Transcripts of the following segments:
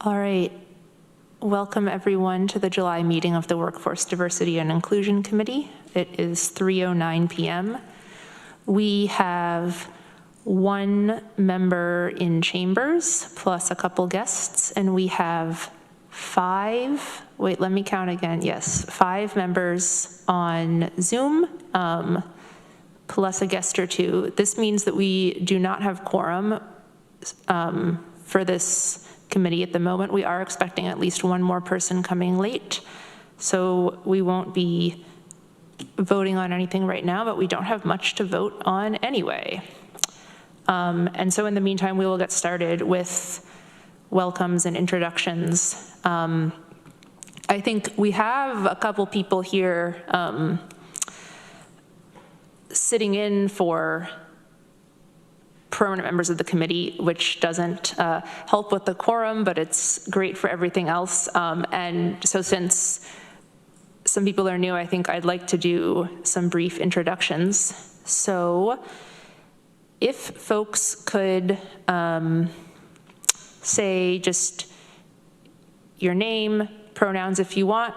All right. Welcome everyone to the July meeting of the Workforce Diversity and Inclusion Committee. It is 3:09 p.m. We have one member in chambers plus a couple guests, and we have five members on Zoom, plus a guest or two. This means that we do not have quorum for this committee at the moment. We are expecting at least one more person coming late, so we won't be voting on anything right now, but we don't have much to vote on anyway. And so in the meantime, we will get started with welcomes and introductions. I think we have a couple people here sitting in for permanent members of the committee, which doesn't help with the quorum, but it's great for everything else. And so since some people are new, I think I'd like to do some brief introductions. So if folks could say just your name, pronouns if you want,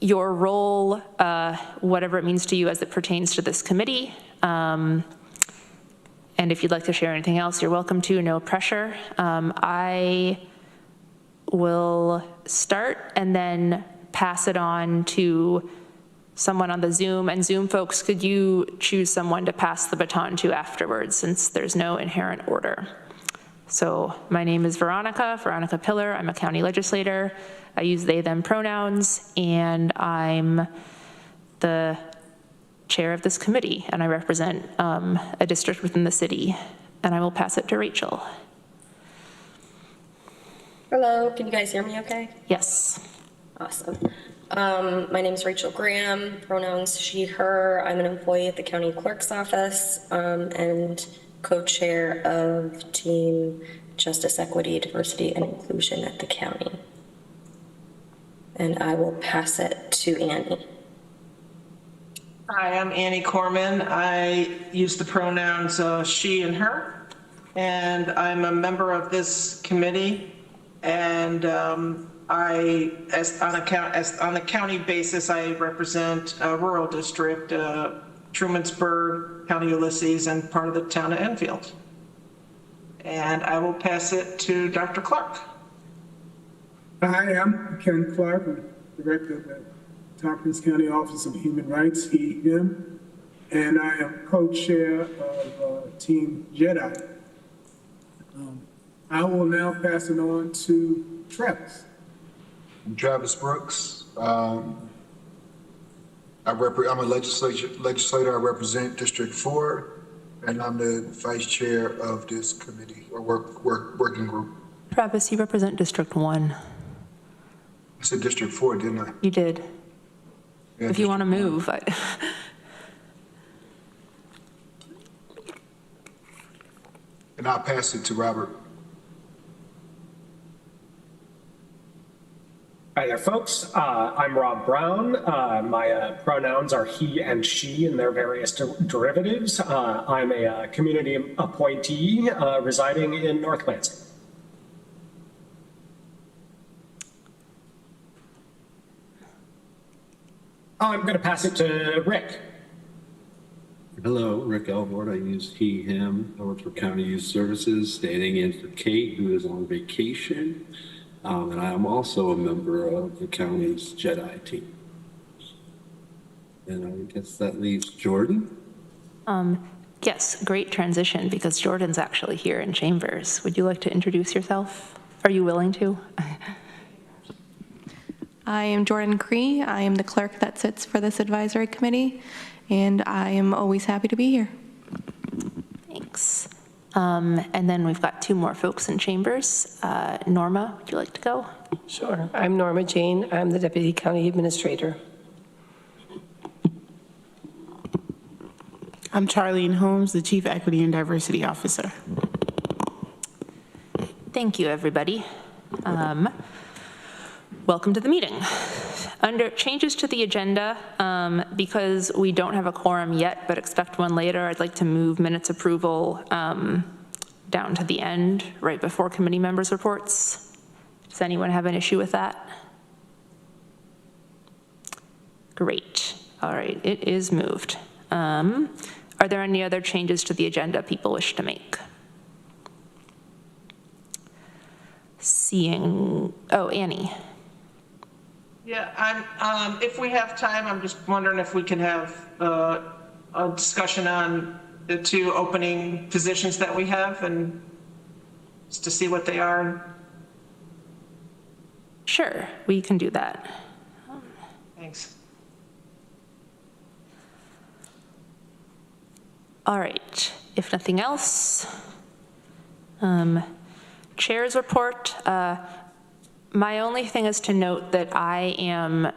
your role, whatever it means to you as it pertains to this committee, and if you'd like to share anything else, you're welcome to, no pressure. I will start and then pass it on to someone on the Zoom. And Zoom folks, could you choose someone to pass the baton to afterwards, since there's no inherent order. So my name is Veronica Pillar. I'm a county legislator. I use they, them pronouns, and I'm the chair of this committee, and I represent a district within the city, and I will pass it to Rachel. Hello, can you guys hear me okay? Yes. Awesome. My name is Rachel Graham, pronouns she, her. I'm an employee at the county clerk's office and co-chair of Team Justice, Equity, Diversity, and Inclusion at the county. And I will pass it to Annie. Hi, I'm Annie Corman. I use the pronouns she and her, and I'm a member of this committee. And on a county basis, I represent a rural district, Trumansburg, County Ulysses, and part of the town of Enfield. And I will pass it to Dr. Clark. Hi, I'm Ken Clark, Director of the Tompkins County Office of Human Rights, he, him, and I am co-chair of Team Jedi. I will now pass it on to Travis. I'm Travis Brooks. I'm a legislator. I represent District 4, and I'm the vice chair of this committee or working group. Travis, you represent District 1. I said District 4, didn't I? You did. Yeah, if you want to move. And I'll pass it to Robert. Hi there, folks. I'm Rob Brown. My pronouns are he and she and their various derivatives. I'm a community appointee residing in North Lansing. I'm going to pass it to Rick. Hello, Rick Elmore. I use he, him. I work for County Youth Services, standing in for Kate, who is on vacation. And I am also a member of the county's Jedi team. And I guess that leaves Jordan. Yes, great transition, because Jordan's actually here in chambers. Would you like to introduce yourself? Are you willing to? I am Jordan Cree. I am the clerk that sits for this advisory committee, and I am always happy to be here. Thanks. And then we've got two more folks in chambers. Norma, would you like to go? Sure. I'm Norma Jane. I'm the Deputy County Administrator. I'm Charlene Holmes, the Chief Equity and Diversity Officer. Thank you, everybody. Welcome to the meeting. Under changes to the agenda, because we don't have a quorum yet, but expect one later, I'd like to move minutes approval down to the end, right before committee members' reports. Does anyone have an issue with that? Great. All right, it is moved. Are there any other changes to the agenda people wish to make? Seeing, oh, Annie. Yeah, if we have time, I'm just wondering if we can have a discussion on the 2 opening positions that we have and just to see what they are. Sure, we can do that. Thanks. All right, if nothing else, chair's report. My only thing is to note that I am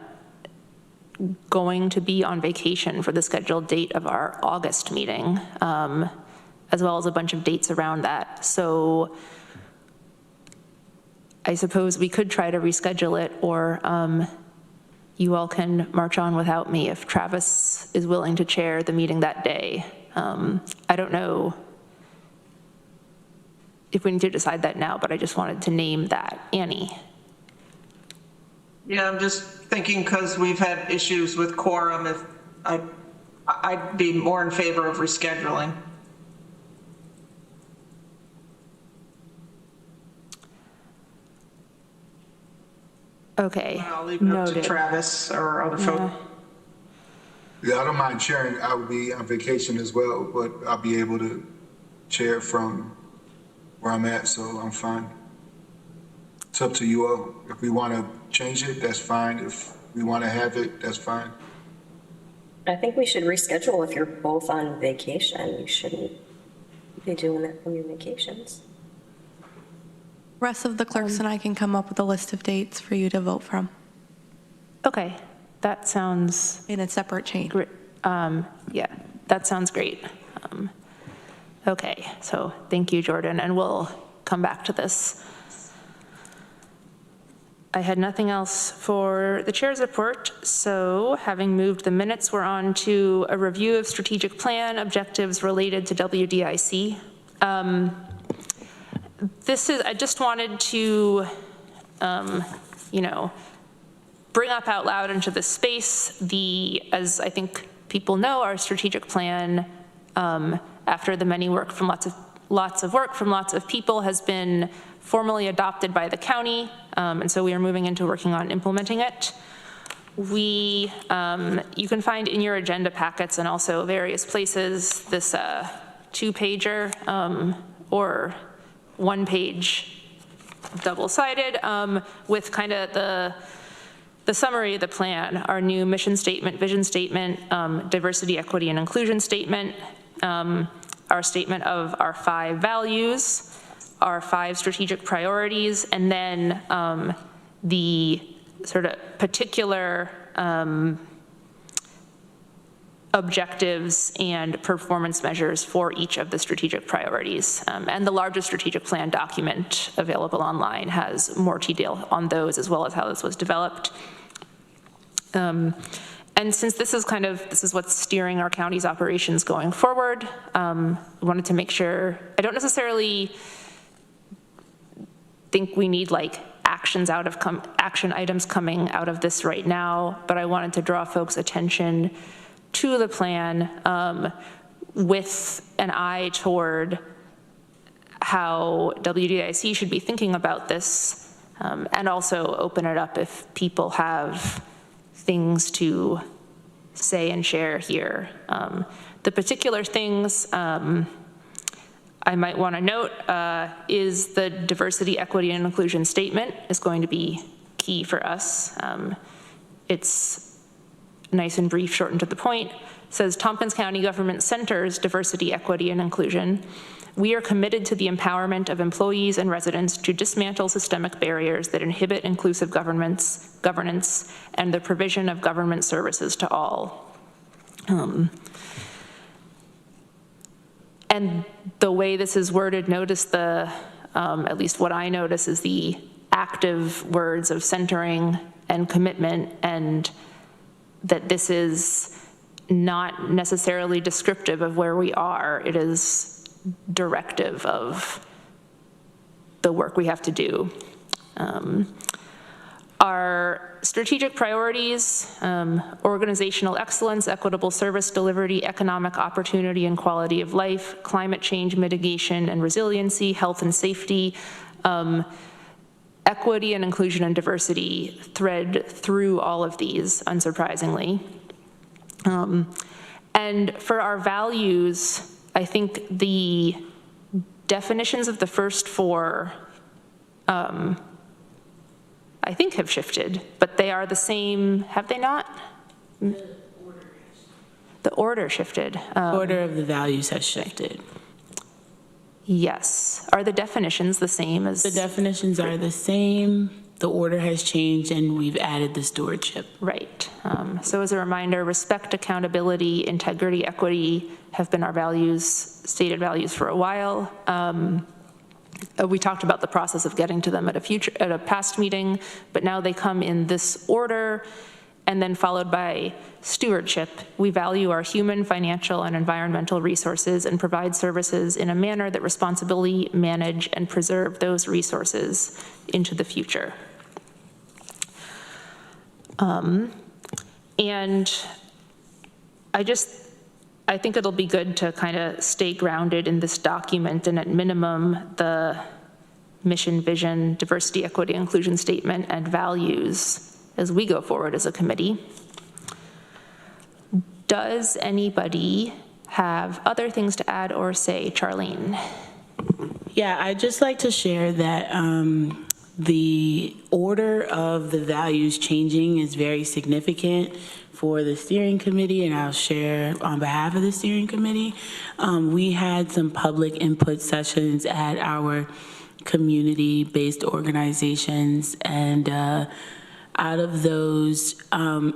going to be on vacation for the scheduled date of our August meeting, as well as a bunch of dates around that. So I suppose we could try to reschedule it, or you all can march on without me if Travis is willing to chair the meeting that day. I don't know if we need to decide that now, but I just wanted to name that. Annie? Yeah, I'm just thinking because we've had issues with quorum, if I'd be more in favor of rescheduling. Okay, I'll leave it up to noted. Travis or other folks. Yeah, I don't mind chairing. I will be on vacation as well, but I'll be able to chair from where I'm at, so I'm fine. It's up to you all. If we want to change it, that's fine. If we want to have it, that's fine. I think we should reschedule if you're both on vacation. You shouldn't be doing that from your vacations. Rest of the clerks and I can come up with a list of dates for you to vote from Okay, that sounds in a separate chain. great. Yeah, that sounds great. Okay, so thank you, Jordan, and we'll come back to this. I had nothing else for the chair's report, so having moved the minutes, we're on to a review of strategic plan objectives related to WDIC. I just wanted to, bring up out loud into the space as I think people know, our strategic plan, after the many lots of work from lots of people, has been formally adopted by the county, and so we are moving into working on implementing it. You can find in your agenda packets and also various places this 2-pager or 1-page double-sided with kind of the summary of the plan, our new mission statement, vision statement, diversity, equity, and inclusion statement, our statement of our 5 values, our 5 strategic priorities, and then the sort of particular objectives and performance measures for each of the strategic priorities. And the largest strategic plan document available online has more detail on those, as well as how this was developed. And since this is what's steering our county's operations going forward, I wanted to make sure, I don't necessarily think we need like action items coming out of this right now, but I wanted to draw folks' attention to the plan with an eye toward how WDIC should be thinking about this, and also open it up if people have things to say and share here. The particular things I might want to note is the diversity, equity, and inclusion statement is going to be key for us. It's nice and brief, short and to the point. It says Tompkins County government centers diversity, equity, and inclusion. We are committed to the empowerment of employees and residents to dismantle systemic barriers that inhibit inclusive governance, and the provision of government services to all. And the way this is worded, notice at least what I notice is the active words of centering and commitment, and that this is not necessarily descriptive of where we are. It is directive of the work we have to do. Our strategic priorities, organizational excellence, equitable service delivery, economic opportunity and quality of life, climate change mitigation and resiliency, health and safety, equity and inclusion and diversity thread through all of these, unsurprisingly. And for our values, I think the definitions of the first four I think have shifted, but they are the same, have they not? The order shifted. Order of the values has shifted. Yes. Are the definitions the same as? The definitions are the same, the order has changed, and we've added the stewardship. Right. So as a reminder, respect, accountability, integrity, equity have been our values, stated values for a while. We talked about the process of getting to them at a past meeting, but now they come in this order, and then followed by stewardship. We value our human, financial, and environmental resources and provide services in a manner that responsibly manage and preserve those resources into the future. And I think it'll be good to kind of stay grounded in this document, and at minimum, the mission, vision, diversity, equity, inclusion statement, and values as we go forward as a committee. Does anybody have other things to add or say? Charlene? Yeah, I'd just like to share that the order of the values changing is very significant for the steering committee, and I'll share on behalf of the steering committee. We had some public input sessions at our community-based organizations, and out of those, out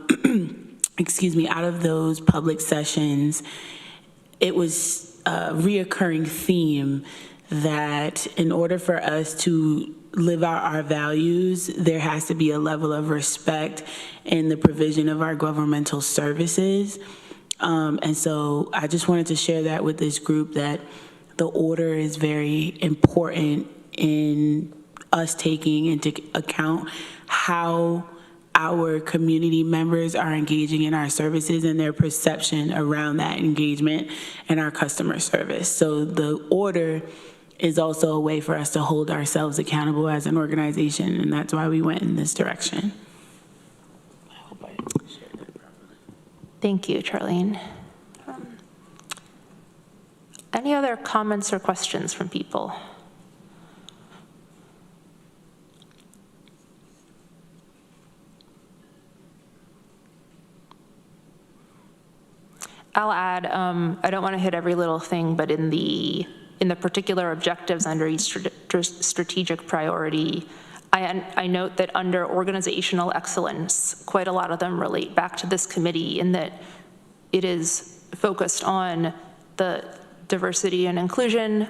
of those public sessions, it was a reoccurring theme that in order for us to live out our values, there has to be a level of respect in the provision of our governmental services. And so I just wanted to share that with this group, that the order is very important in us taking into account how our community members are engaging in our services and their perception around that engagement and our customer service. So the order is also a way for us to hold ourselves accountable as an organization, and that's why we went in this direction. I hope I shared that properly. Thank you, Charlene. Any other comments or questions from people? I'll add, I don't want to hit every little thing, but in the particular objectives under each strategic priority, I note that under organizational excellence, quite a lot of them relate back to this committee in that it is focused on the diversity and inclusion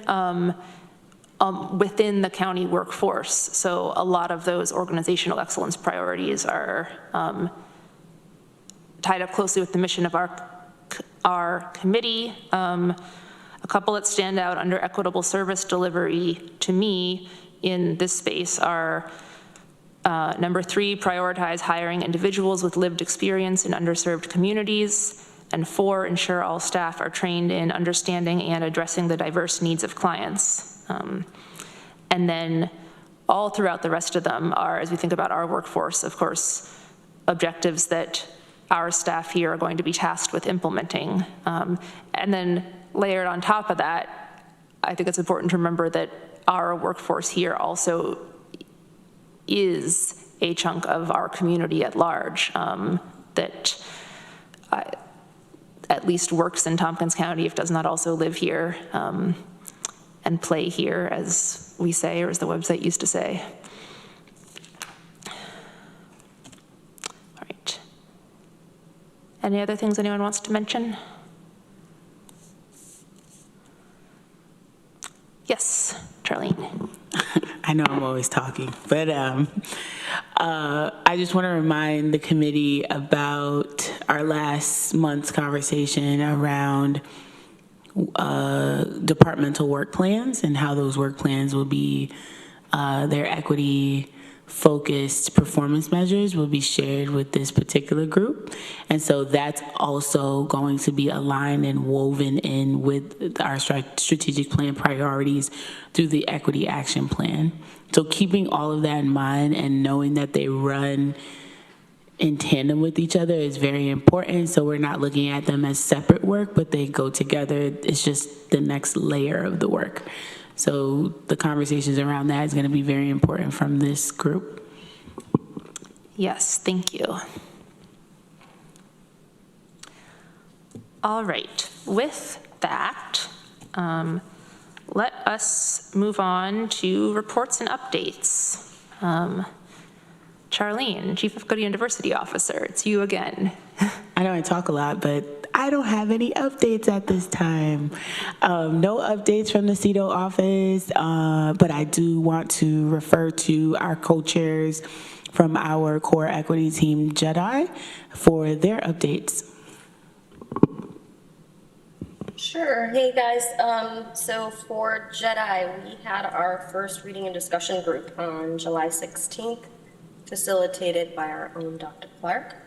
within the county workforce. So a lot of those organizational excellence priorities are tied up closely with the mission of our committee. A couple that stand out under equitable service delivery to me in this space are number 3, prioritize hiring individuals with lived experience in underserved communities, and 4, ensure all staff are trained in understanding and addressing the diverse needs of clients. And then all throughout the rest of them are, as we think about our workforce, of course, objectives that our staff here are going to be tasked with implementing. And then layered on top of that, I think it's important to remember that our workforce here also is a chunk of our community at large that at least works in Tompkins County, if does not also live here and play here, as we say, or as the website used to say. All right. Any other things anyone wants to mention? Yes, Charlene. I know I'm always talking, but I just want to remind the committee about our last month's conversation around departmental work plans and how those work plans will be their equity-focused performance measures will be shared with this particular group. And so that's also going to be aligned and woven in with our strategic plan priorities through the equity action plan. So keeping all of that in mind and knowing that they run in tandem with each other is very important. So we're not looking at them as separate work, but they go together. It's just the next layer of the work. So the conversations around that is going to be very important from this group. Yes, thank you. All right, with that, let us move on to reports and updates. Charlene, Chief of Equity and Diversity Officer, it's you again. I know I talk a lot, but I don't have any updates at this time. No updates from the CEDO office, but I do want to refer to our co-chairs from our core equity team, JEDI, for their updates. Sure. Hey guys, so for JEDI, we had our first reading and discussion group on July 16th, facilitated by our own Dr. Clark.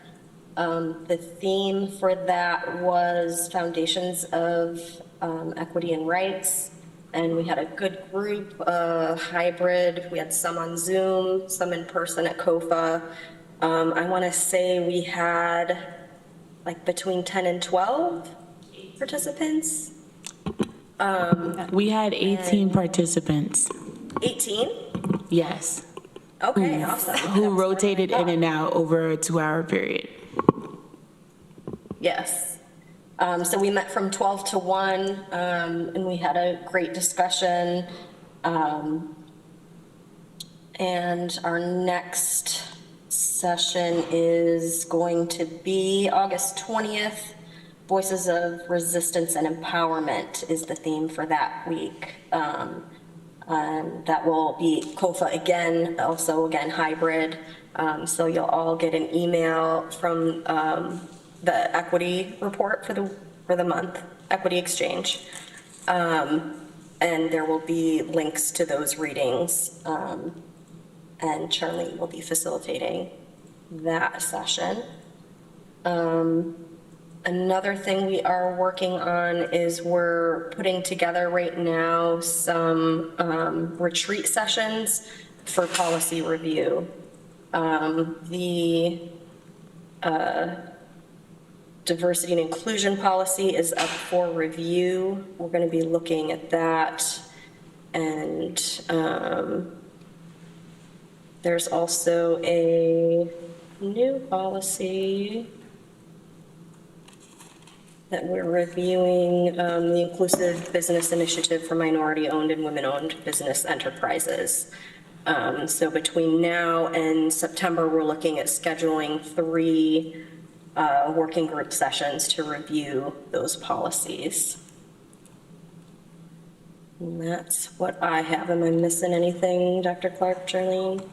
The theme for that was foundations of equity and rights, and we had a good group, hybrid. We had some on Zoom, some in person at COFA. I want to say we had like between 10 and 12 participants. We had 18 participants. 18? Yes. Okay, awesome. Who rotated in and out over a 2-hour period. Yes. So we met from 12 to 1, and we had a great discussion. And our next session is going to be August 20th. Voices of Resistance and Empowerment is the theme for that week. That will be COFA again, also again hybrid. So you'll all get an email from the equity report for the month, equity exchange. And there will be links to those readings. And Charlene will be facilitating that session. Another thing we are working on is we're putting together right now some retreat sessions for policy review. The diversity and inclusion policy is up for review. We're going to be looking at that. And there's also a new policy that we're reviewing, the Inclusive Business Initiative for Minority-Owned and Women-Owned Business Enterprises. So between now and September, we're looking at scheduling 3 working group sessions to review those policies. And that's what I have. Am I missing anything, Dr. Clark, Charlene?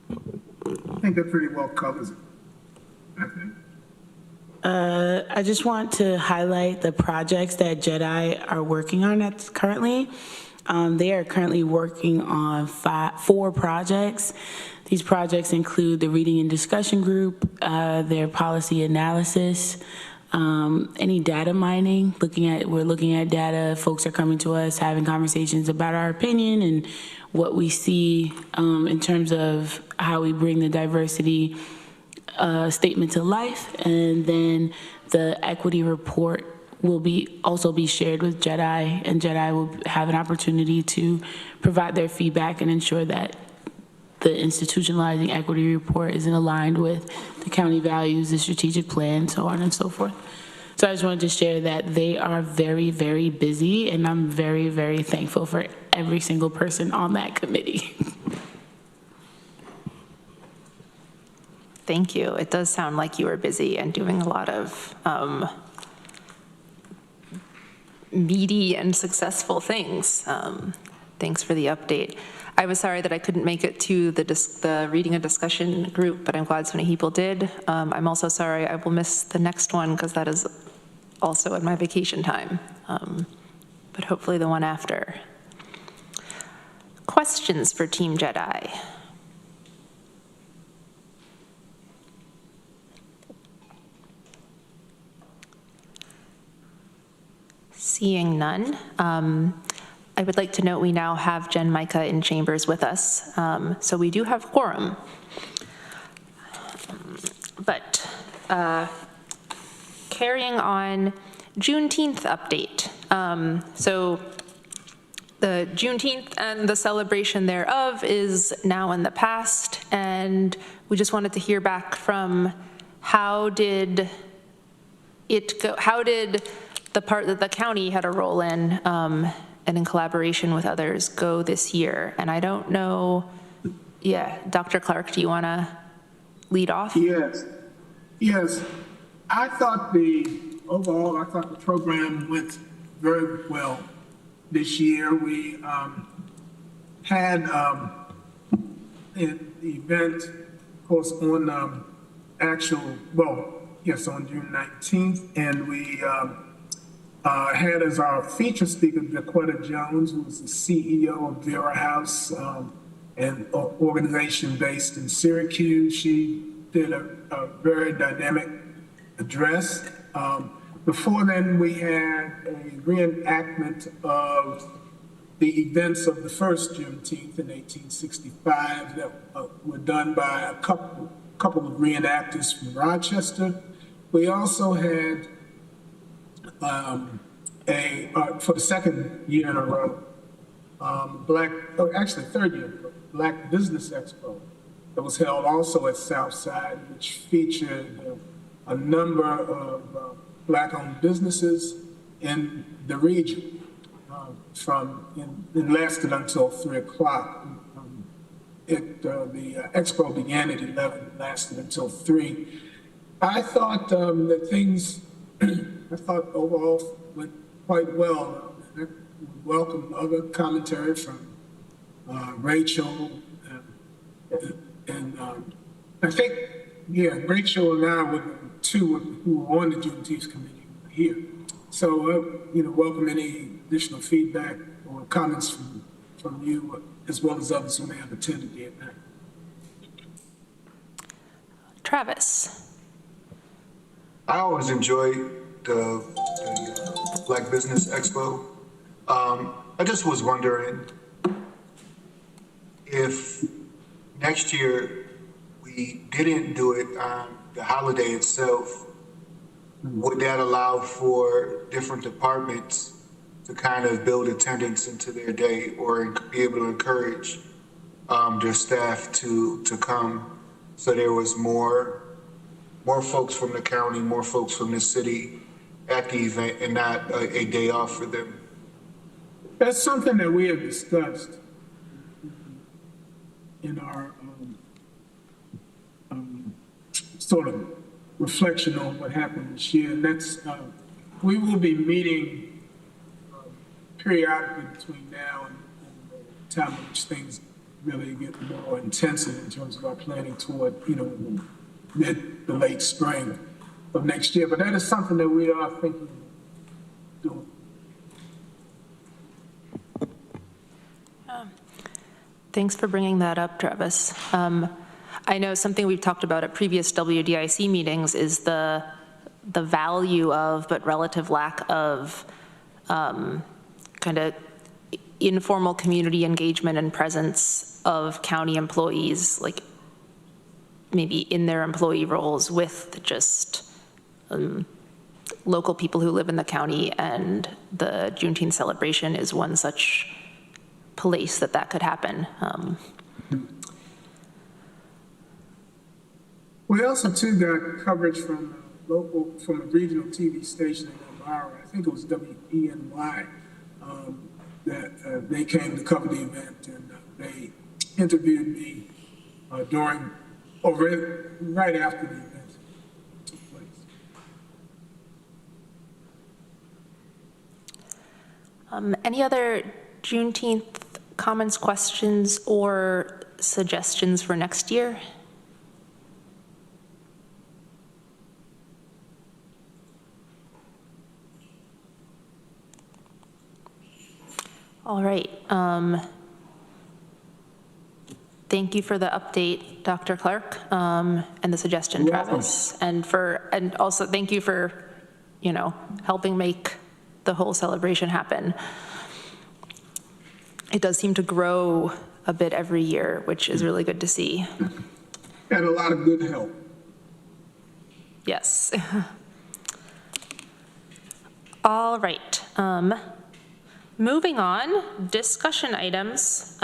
I think that pretty well covers it, I think. I just want to highlight the projects that JEDI are working on currently. They are currently working on 4 projects. These projects include the reading and discussion group, their policy analysis, any data mining, we're looking at data. Folks are coming to us, having conversations about our opinion and what we see in terms of how we bring the diversity statement to life. And then the equity report will also be shared with JEDI, and JEDI will have an opportunity to provide their feedback and ensure that the institutionalizing equity report is aligned with the county values, the strategic plan, so on and so forth. So I just wanted to share that they are very, very busy, and I'm very, very thankful for every single person on that committee. Thank you. It does sound like you are busy and doing a lot of meaty and successful things. Thanks for the update. I was sorry that I couldn't make it to the reading and discussion group, but I'm glad so many people did. I'm also sorry I will miss the next one because that is also in my vacation time, but hopefully the one after. questions for Team Jedi? Seeing none, I would like to note we now have Jen Micah in chambers with us, so we do have quorum. But carrying on, Juneteenth update. So the Juneteenth and the celebration thereof is now in the past, and we just wanted to hear back from how did it go? How did the part that the county had a role in, and in collaboration with others, go this year? And I don't know, yeah, Dr. Clark, do you want to lead off? Yes. I thought the program went very well this year. We had an event, of course, on on June 19th, and we had as our feature speaker Dakota Jones, who is the CEO of Vera House, an organization based in Syracuse. She did a very dynamic address. Before then, we had a reenactment of the events of the first Juneteenth in 1865 that were done by a couple of reenactors from Rochester. We also had for the second year in a row, third year in a row, Black Business Expo that was held also at Southside, which featured a number of Black-owned businesses in the region. It lasted until 3 o'clock. The expo began at 11, lasted until 3. I thought I thought overall went quite well. I welcome other commentary from Rachel, and I think, Rachel and I were the two who were on the Juneteenth committee here. So, welcome any additional feedback or comments from you, as well as others who may have attended the event. Travis. I always enjoy the Black Business Expo. I just was wondering if next year we didn't do it on the holiday itself, would that allow for different departments to kind of build attendance into their day, or be able to encourage their staff to come, so there was more folks from the county, more folks from the city at the event, and not a day off for them? That's something that we have discussed in our sort of reflection on what happened this year. And that's, we will be meeting periodically between now and the time in which things really get more intensive in terms of our planning toward, the late spring of next year. But that is something that we are thinking of doing. Thanks for bringing that up, Travis. I know something we've talked about at previous WDIC meetings is the value of, but relative lack of, kind of informal community engagement and presence of county employees, like maybe in their employee roles with just local people who live in the county, and the Juneteenth celebration is one such place that could happen. We also too got coverage from a regional TV station in Elmira. I think it was WENY, that they came to cover the event, and they interviewed me right after the event took place. Any other Juneteenth comments, questions, or suggestions for next year? All right. Thank you for the update, Dr. Clark, and the suggestion, You're welcome. Travis. And also thank you for, helping make the whole celebration happen. It does seem to grow a bit every year, which is really good to see. Had a lot of good help. Yes. All right. Moving on, discussion items.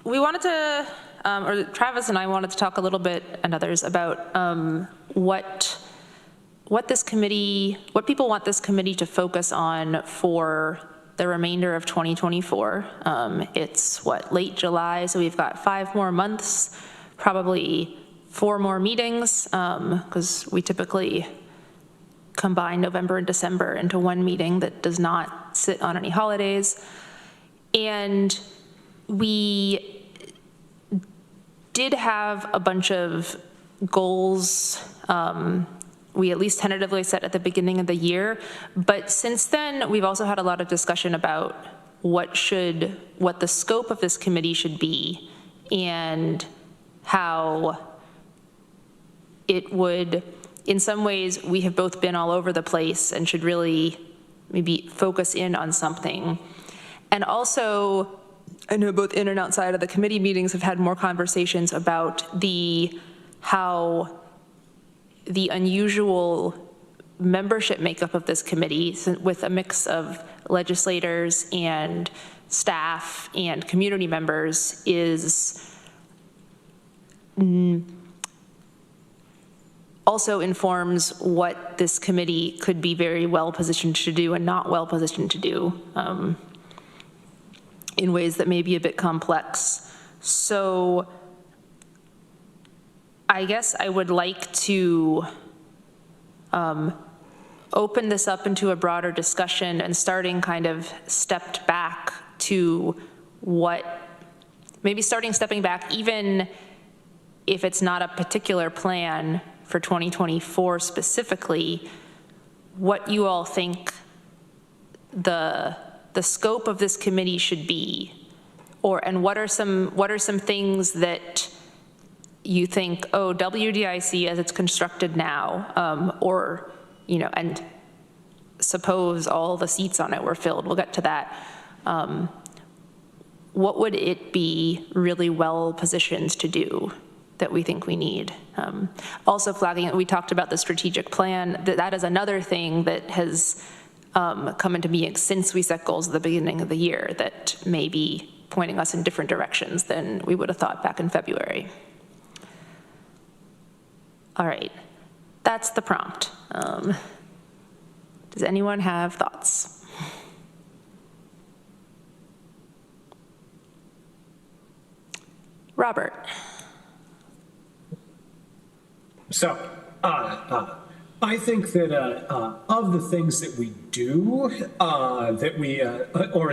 We wanted to, or Travis and I wanted to talk a little bit, and others, about what people want this committee to focus on for the remainder of 2024. It's late July, so we've got 5 more months, probably 4 more meetings, because we typically combine November and December into one meeting that does not sit on any holidays. And we did have a bunch of goals we at least tentatively set at the beginning of the year, but since then we've also had a lot of discussion about what the scope of this committee should be and how it would, in some ways, we have both been all over the place and should really maybe focus in on something. And also, I know both in and outside of the committee meetings have had more conversations about how the unusual membership makeup of this committee, with a mix of legislators and staff and community members, also informs what this committee could be very well positioned to do and not well positioned to do in ways that may be a bit complex. So I guess I would like to open this up into a broader discussion and stepping back, even if it's not a particular plan for 2024 specifically, what you all think the scope of this committee should be, and what are some things that you think, WDIC as it's constructed now, and suppose all the seats on it were filled, we'll get to that. What would it be really well positioned to do that we think we need? Also flagging it, we talked about the strategic plan. That is another thing that has come into being since we set goals at the beginning of the year that may be pointing us in different directions than we would have thought back in February. All right, that's the prompt. Does anyone have thoughts? Robert. So, I think that of the things that we do, or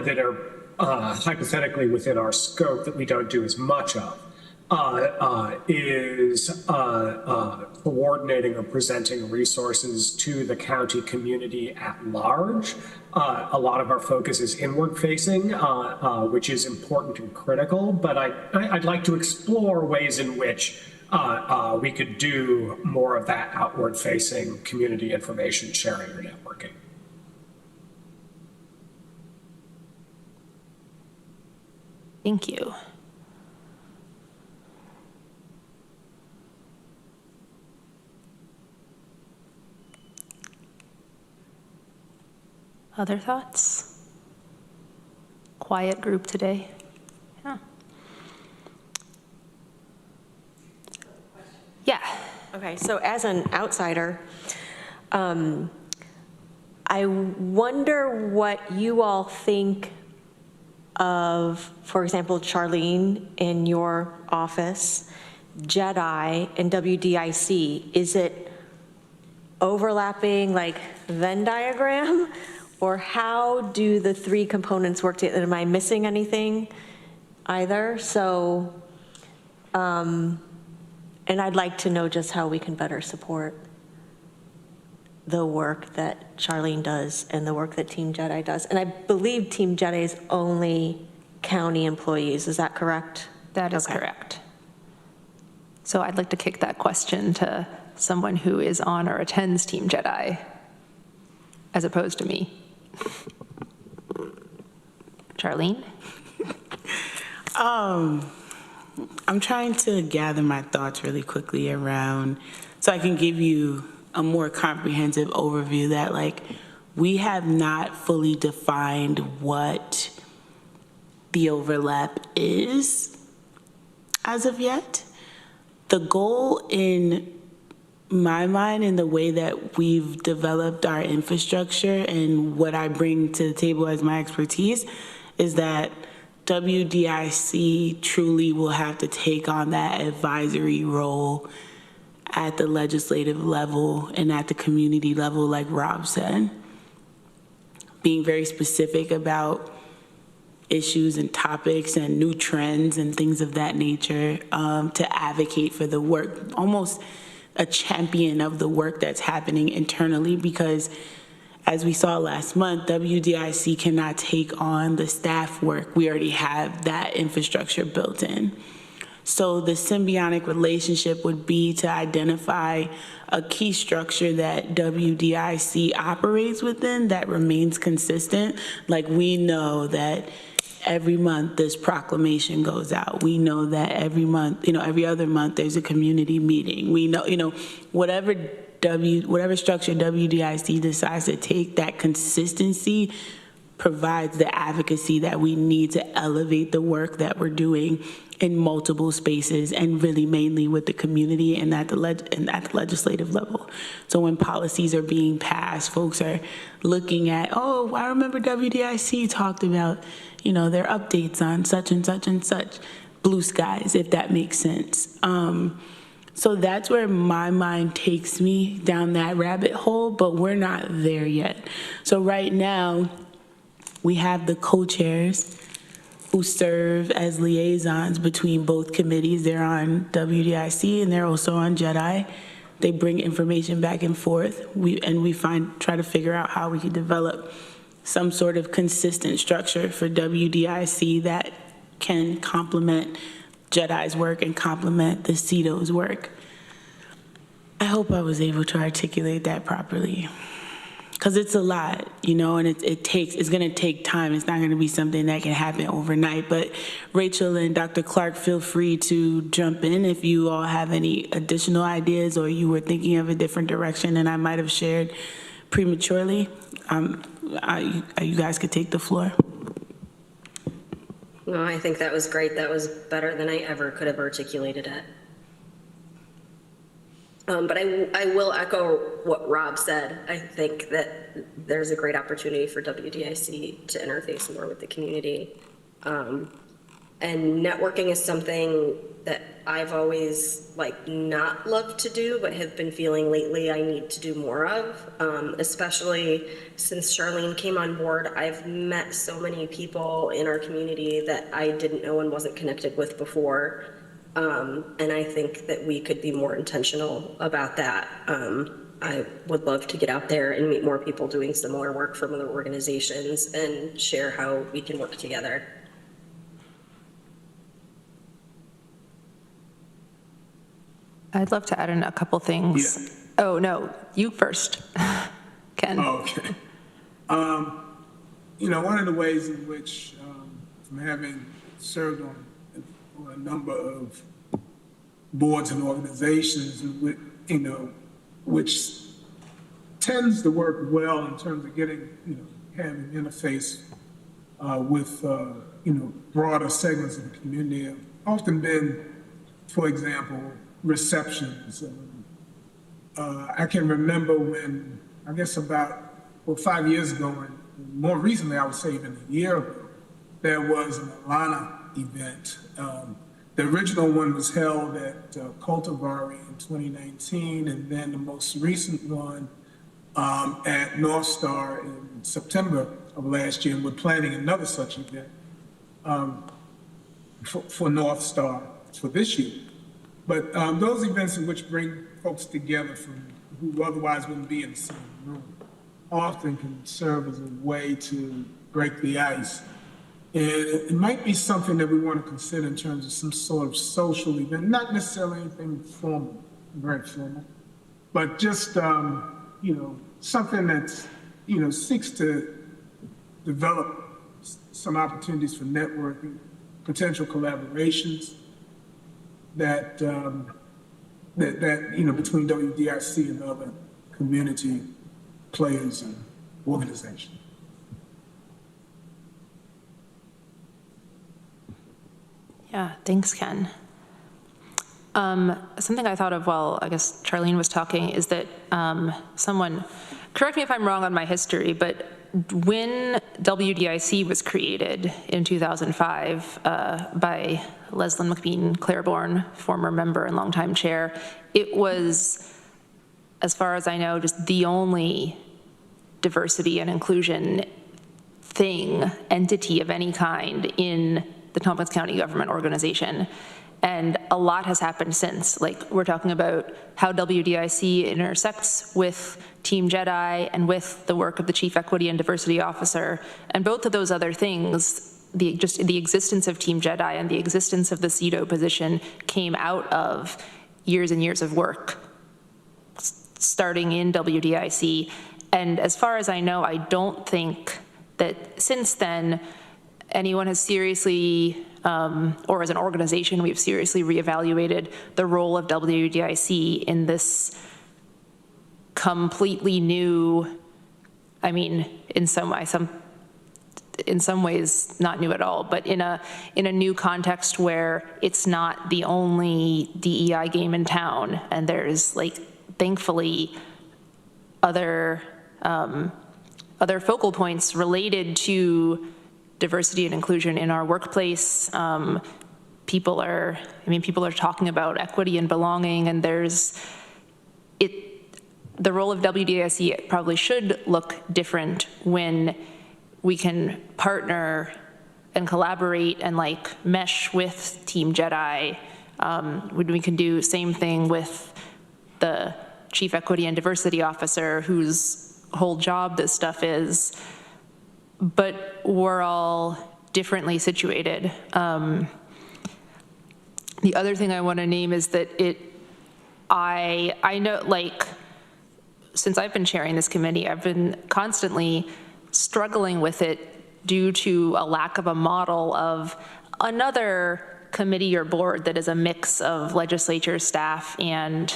that are hypothetically within our scope that we don't do as much of, is coordinating or presenting resources to the county community at large. A lot of our focus is inward facing, which is important and critical, but I'd like to explore ways in which we could do more of that outward facing community information sharing or networking. Thank you. Other thoughts? Quiet group today. Yeah. Yeah. Okay, so as an outsider, I wonder what you all think of, for example, Charlene in your office, Jedi, and WDIC. Is it overlapping like Venn diagram? Or how do the 3 components work together? Am I missing anything either? So, and I'd like to know just how we can better support the work that Charlene does and the work that Team Jedi does. And I believe Team Jedi is only county employees, is that correct? That is Okay. correct. So I'd like to kick that question to someone who is on or attends Team Jedi, as opposed to me. Charlene? I'm trying to gather my thoughts really quickly around, so I can give you a more comprehensive overview that, like, we have not fully defined what the overlap is as of yet. The goal in my mind, in the way that we've developed our infrastructure and what I bring to the table as my expertise, is that WDIC truly will have to take on that advisory role at the legislative level and at the community level, like Rob said. Being very specific about issues and topics and new trends and things of that nature, to advocate for the work, almost a champion of the work that's happening internally, because as we saw last month, WDIC cannot take on the staff work. We already have that infrastructure built in. So the symbiotic relationship would be to identify a key structure that WDIC operates within that remains consistent. Like, we know that every month this proclamation goes out. We know that every month, every other month there's a community meeting. We know, whatever structure WDIC decides to take, that consistency provides the advocacy that we need to elevate the work that we're doing in multiple spaces, and really mainly with the community and at the legislative level. So when policies are being passed, folks are looking at, oh, I remember WDIC talked about, their updates on such and such and such. Blue skies, if that makes sense. So that's where my mind takes me, down that rabbit hole, but we're not there yet. So right now, we have the co-chairs who serve as liaisons between both committees. They're on WDIC and they're also on JEDI. They bring information back and forth. We try to figure out how we can develop some sort of consistent structure for WDIC that can complement JEDI's work and complement the CEDO's work. I hope I was able to articulate that properly. Because it's a lot, and it's going to take time. It's not going to be something that can happen overnight. But Rachel and Dr. Clark, feel free to jump in if you all have any additional ideas or you were thinking of a different direction and I might have shared prematurely. You guys could take the floor. No, I think that was great. That was better than I ever could have articulated it. But I will echo what Rob said. I think that there's a great opportunity for WDIC to interface more with the community. And networking is something that I've always not loved to do, but have been feeling lately I need to do more of, especially since Charlene came on board. I've met so many people in our community that I didn't know and wasn't connected with before. And I think that we could be more intentional about that. I would love to get out there and meet more people doing similar work from other organizations and share how we can work together. I'd love to add in a couple things. Yeah. Oh, no, you first, Ken. Oh, okay. One of the ways in which, from having served on a number of boards and organizations, which tends to work well in terms of getting, having interface with, broader segments of the community, have often been, for example, receptions. I can remember when, I guess about 5 years ago, and more recently, I would say even a year ago, there was an Atlanta event. The original one was held at Cultivari in 2019, and then the most recent one at North Star in September of last year, and we're planning another such event for North Star for this year. But those events in which bring folks together from who otherwise wouldn't be in the same room often can serve as a way to break the ice And it might be something that we want to consider in terms of some sort of social event, not necessarily anything formal, very formal, but just, something that's, seeks to develop some opportunities for networking, potential collaborations that, between WDIC and other community players and organizations. Yeah, thanks, Ken. Something I thought of while I guess Charlene was talking is that someone, correct me if I'm wrong on my history, but when WDIC was created in 2005 by Leslyn McBean Claiborne, former member and longtime chair, it was, as far as I know, just the only diversity and inclusion entity of any kind in the Tompkins County government organization. And a lot has happened since. Like, we're talking about how WDIC intersects with Team Jedi and with the work of the Chief Equity and Diversity Officer. And both of those other things, the existence of Team Jedi and the existence of the CEDO position came out of years and years of work starting in WDIC. And as far as I know, I don't think that since then anyone has seriously, or as an organization, we've seriously reevaluated the role of WDIC in this completely new, I mean, in some ways not new at all, but in a new context where it's not the only DEI game in town, and there's, like, thankfully other focal points related to diversity and inclusion in our workplace. People are talking about equity and belonging, and the role of WDIC probably should look different when we can partner and collaborate and mesh with Team Jedi. When we can do same thing with the Chief Equity and Diversity Officer, whose whole job this stuff is. But we're all differently situated. The other thing I want to name is that I know, since I've been chairing this committee, I've been constantly struggling with it due to a lack of a model of another committee or board that is a mix of legislature staff and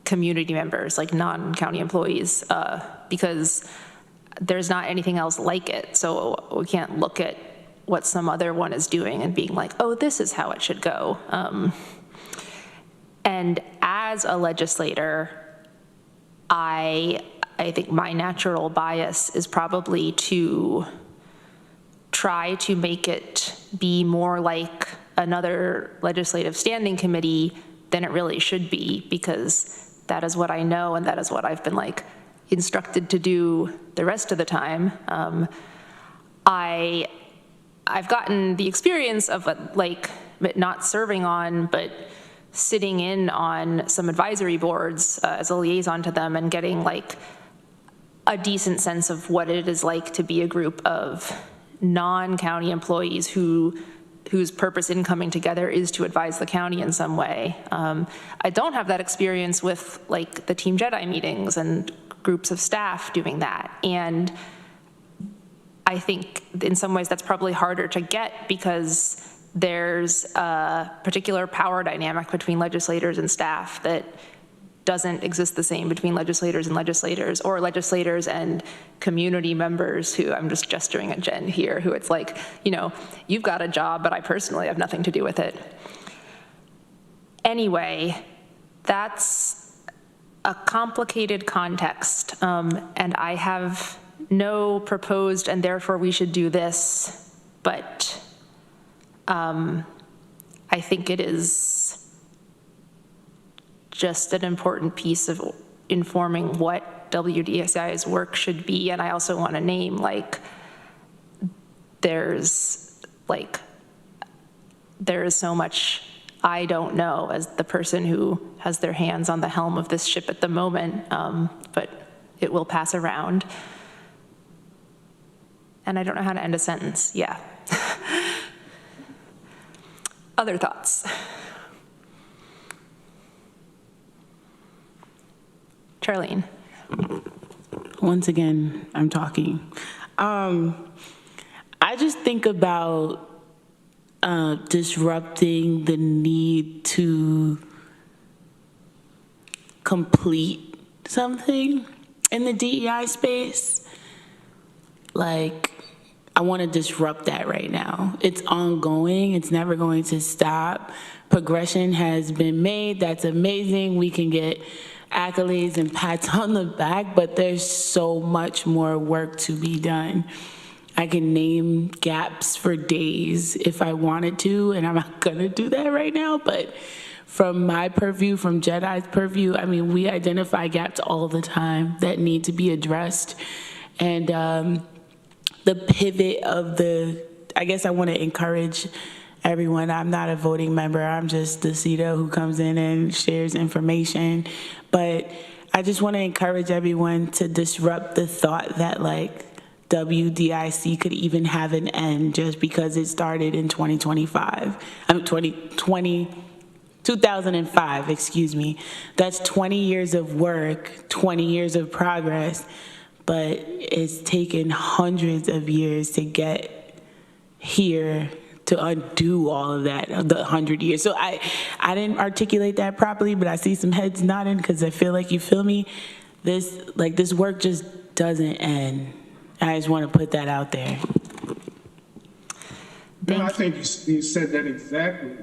community members, like non-county employees, because there's not anything else like it. So we can't look at what some other one is doing and being like, oh, this is how it should go. And as a legislator, I think my natural bias is probably to try to make it be more like another legislative standing committee than it really should be, because that is what I know and that is what I've been instructed to do the rest of the time. I've gotten the experience of not serving on, but sitting in on some advisory boards as a liaison to them and getting a decent sense of what it is like to be a group of non-county employees whose purpose in coming together is to advise the county in some way. I don't have that experience with the Team Jedi meetings and groups of staff doing that. And I think in some ways that's probably harder to get because there's a particular power dynamic between legislators and staff that doesn't exist the same between legislators and legislators, or legislators and community members who, I'm just gesturing at Jen here, who it's you've got a job, but I personally have nothing to do with it. Anyway, that's a complicated context, and I have no proposed and therefore we should do this, but I think it is just an important piece of informing what WDSI's work should be. And I also want to name there is so much I don't know as the person who has their hands on the helm of this ship at the moment, but it will pass around. And I don't know how to end a sentence. Yeah. Other thoughts? Charlene. Once again, I'm talking. I just think about disrupting the need to complete something in the DEI space. Like, I want to disrupt that right now. It's ongoing. It's never going to stop. Progression has been made. That's amazing. We can get accolades and pats on the back, but there's so much more work to be done. I can name gaps for days if I wanted to, and I'm not gonna do that right now, but from my purview, from Jedi's purview, I mean, we identify gaps all the time that need to be addressed. And the pivot of I guess I wanna encourage everyone. I'm not a voting member. I'm just the CETA who comes in and shares information. But I just want to encourage everyone to disrupt the thought that like WDIC could even have an end just because it started in 2005, excuse me. That's 20 years of work, 20 years of progress, but it's taken hundreds of years to get here, to undo all of that, the 100 years. So I didn't articulate that properly, but I see some heads nodding because I feel like you feel me. This work just doesn't end. I just want to put that out there. No, I think you said that exactly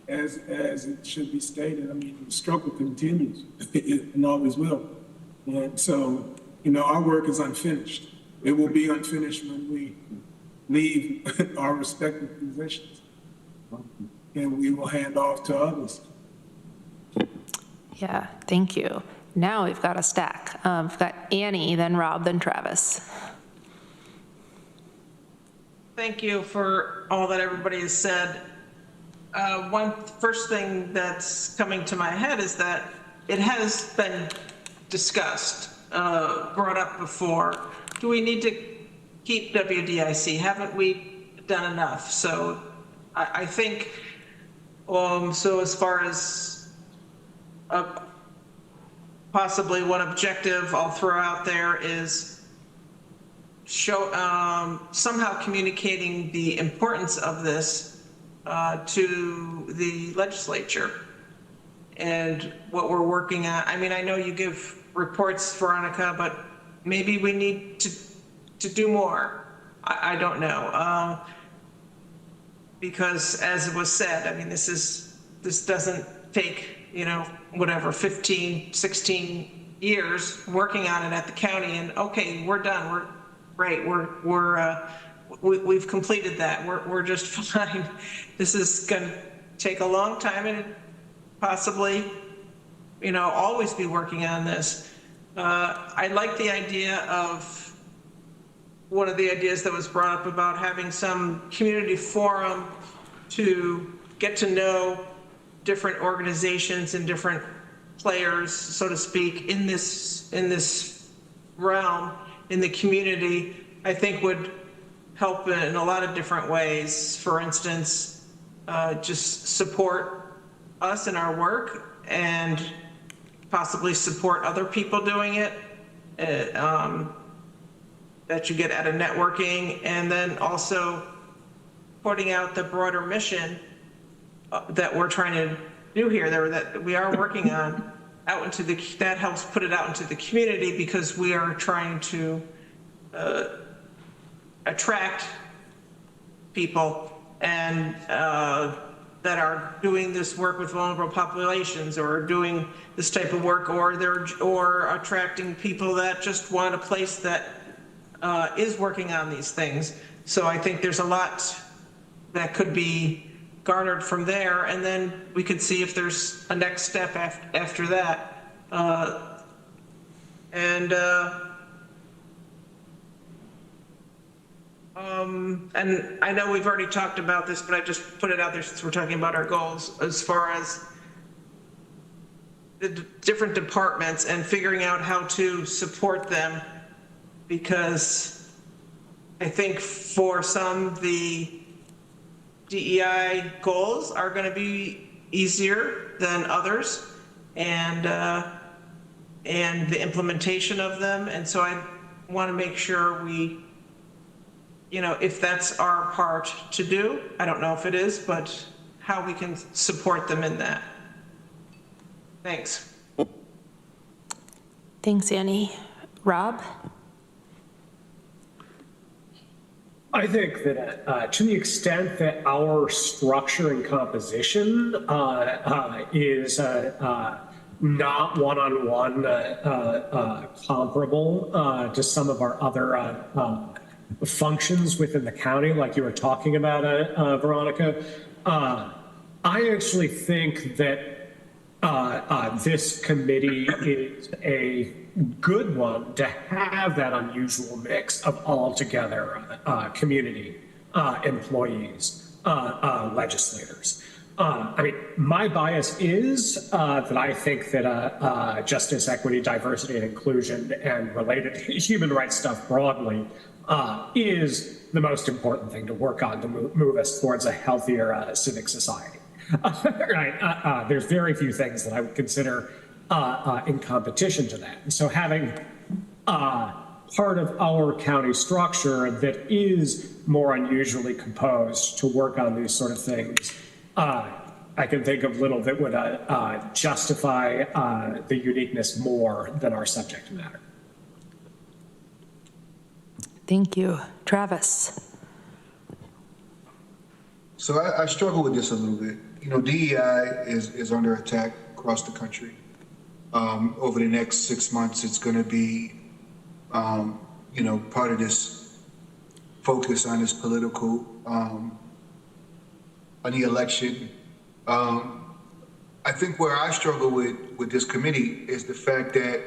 as it should be stated. I mean, the struggle continues and always will. And so, our work is unfinished. It will be unfinished when we leave our respective positions, and we will hand off to others. Yeah, thank you. Now we've got a stack. We've got Annie, then Rob, then Travis. Thank you for all that everybody has said. First thing that's coming to my head is that it has been discussed, brought up before. Do we need to keep WDIC? Haven't we done enough? So I think, so as far as possibly one objective I'll throw out there is somehow communicating the importance of this to the legislature and what we're working on. I mean, I know you give reports, Veronica, but maybe we need to do more. I don't know. Because as it was said, I mean, this doesn't take, 15, 16 years working on it at the county and okay, we're done. We're great. We've completed that. We're just fine. This is going to take a long time and possibly, always be working on this. I like the idea of one of the ideas that was brought up about having some community forum to get to know different organizations and different players, so to speak, in this realm, in the community, I think would help in a lot of different ways. For instance, just support us in our work and possibly support other people doing it. That you get out of networking, and then also putting out the broader mission that we're trying to do here, that we are working on out into that helps put it out into the community, because we are trying to attract people and that are doing this work with vulnerable populations, or doing this type of work, or attracting people that just want a place that is working on these things. So I think there's a lot that could be garnered from there, and then we could see if there's a next step after that. And I know we've already talked about this, but I just put it out there since we're talking about our goals as far as the different departments and figuring out how to support them, because I think for some, the DEI goals are going to be easier than others, and the implementation of them. And so I want to make sure we, if that's our part to do, I don't know if it is, but how we can support them in that. Thanks. Thanks, Annie. Rob? I think that to the extent that our structure and composition is not one-on-one comparable to some of our other functions within the county, like you were talking about, Veronica, I actually think that this committee is a good one to have that unusual mix of altogether community employees, legislators. I mean, my bias is that I think that justice, equity, diversity, and inclusion and related human rights stuff broadly is the most important thing to work on to move us towards a healthier civic society. Right? There's very few things that I would consider in competition to that. And so having part of our county structure that is more unusually composed to work on these sort of things, I can think of little that would justify the uniqueness more than our subject matter. Thank you. Travis? So I struggle with this a little bit. DEI is under attack across the country. Over the next 6 months, it's going to be, part of this focus on this political, on the election. I think where I struggle with this committee is the fact that